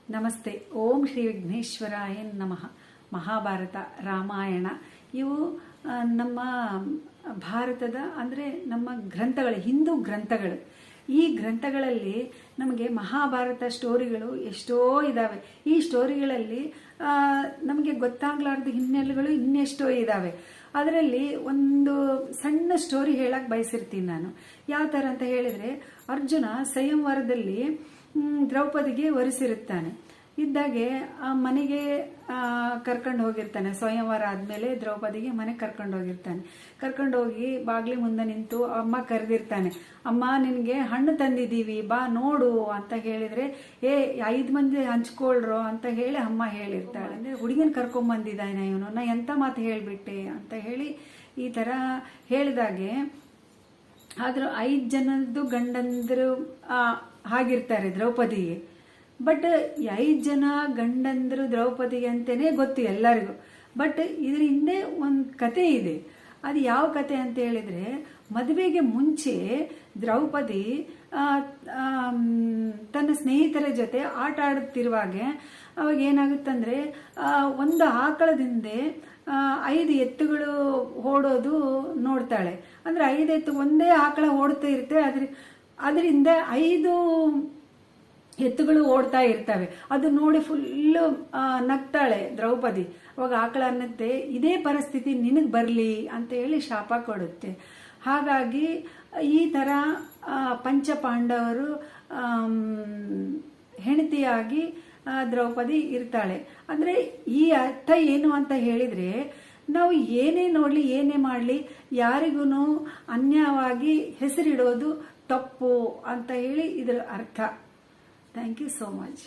ನಮಸ್ತೆ. ಓಂ ಶ್ರೀ ವಿಘ್ನೇಶ್ವರಾಯ ನಮಃ. ಮಹಾಭಾರತ, ರಾಮಾಯಣ ಇವು ನಮ್ಮ ಭಾರತದ ಅಂದರೆ ನಮ್ಮ ಗ್ರಂಥಗಳು, ಹಿಂದೂ ಗ್ರಂಥಗಳು. ಈ ಗ್ರಂಥಗಳಲ್ಲಿ ನಮಗೆ ಮಹಾಭಾರತ ಸ್ಟೋರಿಗಳು ಎಷ್ಟೋ ಇದ್ದಾವೆ. ಈ ಸ್ಟೋರಿಗಳಲ್ಲಿ ನಮಗೆ ಗೊತ್ತಾಗ್ಲಾರ್ದ ಹಿನ್ನೆಲೆಗಳು ಇನ್ನೆಷ್ಟೋ ಇದ್ದಾವೆ. ಅದರಲ್ಲಿ ಒಂದು ಸಣ್ಣ ಸ್ಟೋರಿ ಹೇಳಕ್ಕೆ ಬಯಸಿರ್ತೀನಿ ನಾನು. ಯಾವ ಥರ ಅಂತ ಹೇಳಿದರೆ, ಅರ್ಜುನ ಸಂಯಂವರದಲ್ಲಿ ದ್ರೌಪದಿಗೆ ವರಿಸಿರುತ್ತಾನೆ. ಇದ್ದಾಗೆ ಆ ಮನೆಗೆ ಕರ್ಕೊಂಡು ಹೋಗಿರ್ತಾನೆ. ಸ್ವಯಂವರ ಆದಮೇಲೆ ದ್ರೌಪದಿಗೆ ಮನೆಗೆ ಕರ್ಕೊಂಡು ಹೋಗಿರ್ತಾನೆ. ಕರ್ಕೊಂಡೋಗಿ ಬಾಗ್ಲಿ ಮುಂದೆ ನಿಂತು ಅಮ್ಮ ಕರೆದಿರ್ತಾನೆ. ಅಮ್ಮ, ನಿನಗೆ ಹಣ್ಣು ತಂದಿದ್ದೀವಿ, ಬಾ ನೋಡು ಅಂತ ಹೇಳಿದರೆ, 5 ಮಂದಿ ಹಂಚ್ಕೊಳ್ರೋ ಅಂತ ಹೇಳಿ ಅಮ್ಮ ಹೇಳಿರ್ತಾಳೆ. ಅಂದರೆ ಹುಡುಗನ ಕರ್ಕೊಂಬಂದಿದ್ದಾನೆ ಇವನು, ನಾ ಎಂಥ ಮಾತು ಹೇಳಿಬಿಟ್ಟೆ ಅಂತ ಹೇಳಿ ಈ ಥರ ಹೇಳಿದಾಗೆ, ಆದರೂ 5 ಜನದ್ದು ಗಂಡಂದರು ಆಗಿರ್ತಾರೆ ದ್ರೌಪದಿಗೆ. ಬಟ್ 5 ಜನ ಗಂಡಂದರು ದ್ರೌಪದಿಗೆ ಅಂತಲೇ ಗೊತ್ತು ಎಲ್ಲರಿಗೂ. ಬಟ್ ಇದ್ರ ಹಿಂದೆ ಒಂದು ಕತೆ ಇದೆ. ಅದು ಯಾವ ಕತೆ ಅಂತ ಹೇಳಿದರೆ, ಮದುವೆಗೆ ಮುಂಚೆ ದ್ರೌಪದಿ ತನ್ನ ಸ್ನೇಹಿತರ ಜೊತೆ ಆಟ ಆಡುತ್ತಿರುವಾಗ ಅವಾಗ ಏನಾಗುತ್ತಂದರೆ, ಒಂದು ಆಕಳದಿಂದ 5 ಎತ್ತುಗಳು ಓಡೋದು ನೋಡ್ತಾಳೆ. ಅಂದರೆ 5 ಎತ್ತು ಒಂದೇ ಆಕಳ ಓಡ್ತಾ ಇರುತ್ತೆ. ಅದರಿಂದ 5 ಎತ್ತುಗಳು ಓಡ್ತಾ ಇರ್ತವೆ. ಅದು ನೋಡಿ ಫುಲ್ಲು ನಗ್ತಾಳೆ ದ್ರೌಪದಿ. ಅವಾಗ ಆಕಳ ಅನ್ನತ್ತೆ, ಇದೇ ಪರಿಸ್ಥಿತಿ ನಿನಗೆ ಬರಲಿ ಅಂತ ಹೇಳಿ ಶಾಪ ಕೊಡುತ್ತೆ. ಹಾಗಾಗಿ ಈ ಥರ ಪಂಚಪಾಂಡವರು ಹೆಂಡತಿಯಾಗಿ ದ್ರೌಪದಿ ಇರ್ತಾಳೆ. ಅಂದರೆ ಈ ಅರ್ಥ ಏನು ಅಂತ ಹೇಳಿದರೆ, ನಾವು ಏನೇ ನೋಡಲಿ ಏನೇ ಮಾಡಲಿ ಯಾರಿಗೂ ಅನ್ಯಾಯವಾಗಿ ಹೆಸರಿಡೋದು ತಪ್ಪು ಅಂತ ಹೇಳಿ ಇದರ ಅರ್ಥ. Thank you so much.